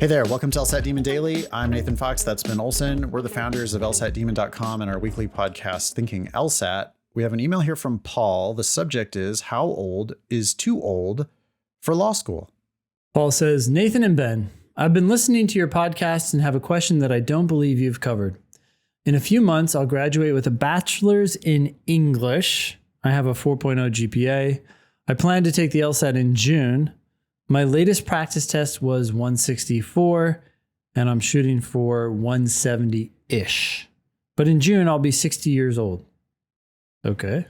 Hey there, welcome to LSAT Demon Daily. I'm Nathan Fox, that's Ben Olson. We're the founders of LSATdemon.com and our weekly podcast, Thinking LSAT. We have an email here from Paul. The subject is, how old is too old for law school? Paul says, Nathan and Ben, I've been listening to your podcasts and have a question that I don't believe you've covered. In a few months, I'll graduate with a bachelor's in English. I have a 4.0 GPA. I plan to take the LSAT in June. My latest practice test was 164, and I'm shooting for 170-ish. But in June, I'll be 60 years old. Okay.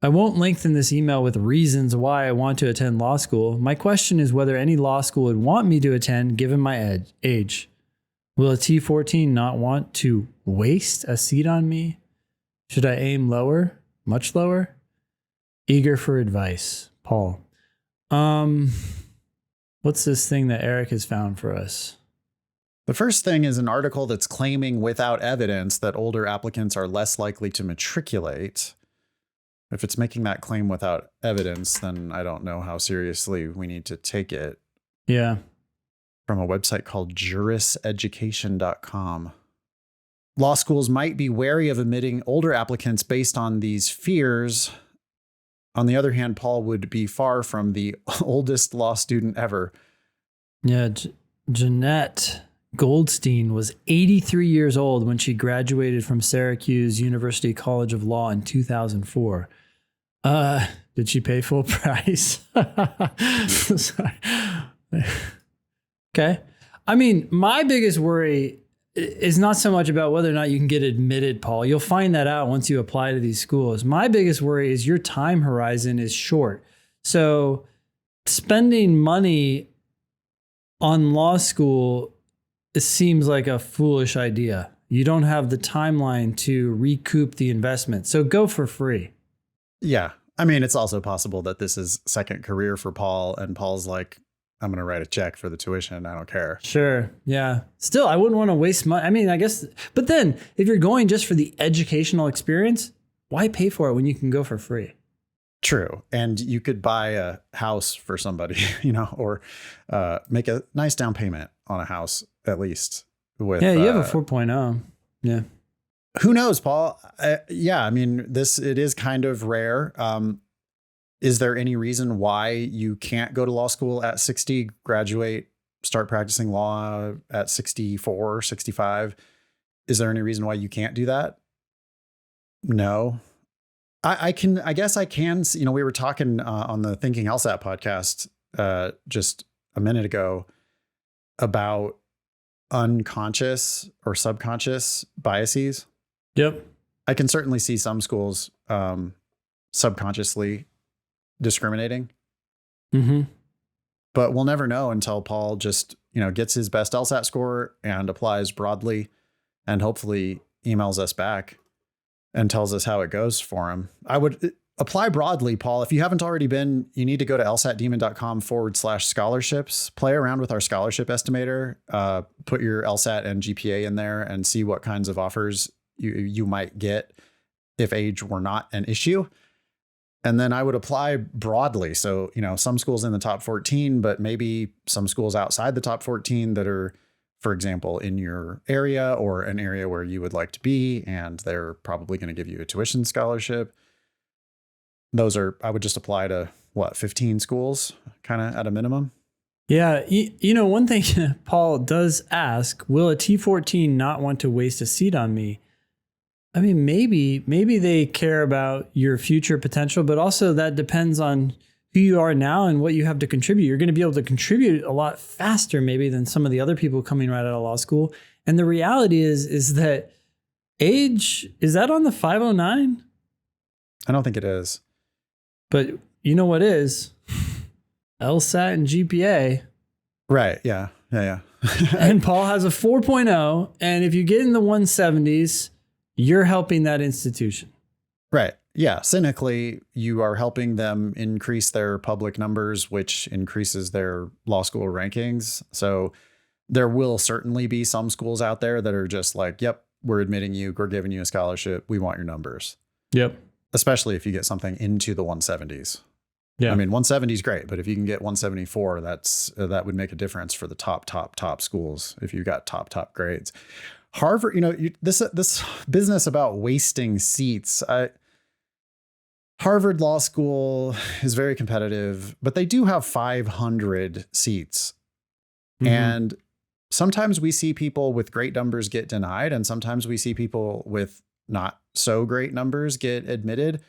I won't lengthen this email with reasons why I want to attend law school. My question is whether any law school would want me to attend given my age. Will a T14 not want to waste a seat on me? Should I aim lower? Much lower? Eager for advice. Paul. What's this thing that Eric has found for us? The first thing is an article that's claiming without evidence that older applicants are less likely to matriculate. If it's making that claim without evidence, then I don't know how seriously we need to take it. Yeah. From a website called juriseducation.com. Law schools might be wary of admitting older applicants based on these fears. On the other hand, Paul would be far from the oldest law student ever. Yeah, Jeanette Goldstein was 83 years old when she graduated from Syracuse University College of Law in 2004. Did she pay full price? Sorry. Okay. I mean, my biggest worry is not so much about whether or not you can get admitted, Paul. You'll find that out once you apply to these schools. My biggest worry is your time horizon is short. So spending money on law school, it seems like a foolish idea. You don't have the timeline to recoup the investment. So go for free. Yeah. I mean, it's also possible that this is second career for Paul, and Paul's like, I'm going to write a check for the tuition. I don't care. Sure. Yeah. Still, I wouldn't want to waste money. I mean, I guess, but then if you're going just for the educational experience, why pay for it when you can go for free? True. And you could buy a house for somebody, or make a nice down payment on a house, at least. With you have a 4.0. Yeah. Who knows, Paul? Yeah. I mean, it is kind of rare. Is there any reason why you can't go to law school at 60, graduate, start practicing law at 64, 65? Is there any reason why you can't do that? No. I guess I can. We were talking on the Thinking LSAT podcast just a minute ago about unconscious or subconscious biases. Yep. I can certainly see some schools subconsciously discriminating. Mm-hmm. But we'll never know until Paul just, gets his best LSAT score and applies broadly and hopefully emails us back and tells us how it goes for him. I would apply broadly, Paul. If you haven't already been, you need to go to lsatdemon.com/scholarships, play around with our scholarship estimator, put your LSAT and GPA in there and see what kinds of offers you might get if age were not an issue. And then I would apply broadly. So, some schools in the top 14, but maybe some schools outside the top 14 that are, for example, in your area or an area where you would like to be, and they're probably going to give you a tuition scholarship. I would just apply to 15 schools kind of at a minimum. Yeah. One thing Paul does ask, will a T14 not want to waste a seat on me? I mean, maybe they care about your future potential, but also that depends on who you are now and what you have to contribute. You're going to be able to contribute a lot faster maybe than some of the other people coming right out of law school. And the reality is that age, is that on the 509? I don't think it is. But you know what is? LSAT and GPA. Right. Yeah. And Paul has a 4.0. And if you get in the 170s, you're helping that institution. Right. Yeah. Cynically, you are helping them increase their public numbers, which increases their law school rankings. So there will certainly be some schools out there that are just like, yep, we're admitting you, we're giving you a scholarship, we want your numbers. Yep. Especially if you get something into the 170s. Yeah. I mean, 170 is great, but if you can get 174, that would make a difference for the top schools if you got top grades. Harvard, this business about wasting seats. Harvard Law School is very competitive, but they do have 500 seats. Mhm. And sometimes we see people with great numbers get denied, and sometimes we see people with not so great numbers get admitted.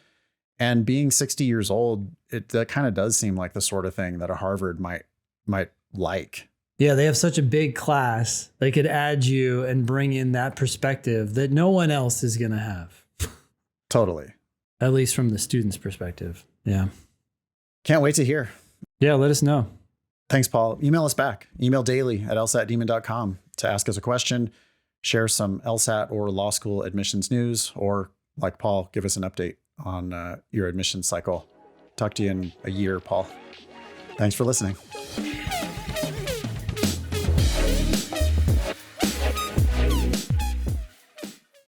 And being 60 years old, that kind of does seem like the sort of thing that a Harvard might like. Yeah, they have such a big class. They could add you and bring in that perspective that no one else is going to have. Totally. At least from the student's perspective. Yeah. Can't wait to hear. Yeah, let us know. Thanks, Paul. Email us back. Email daily@lsatdemon.com to ask us a question, share some LSAT or law school admissions news, or like Paul, give us an update on your admissions cycle. Talk to you in a year, Paul. Thanks for listening.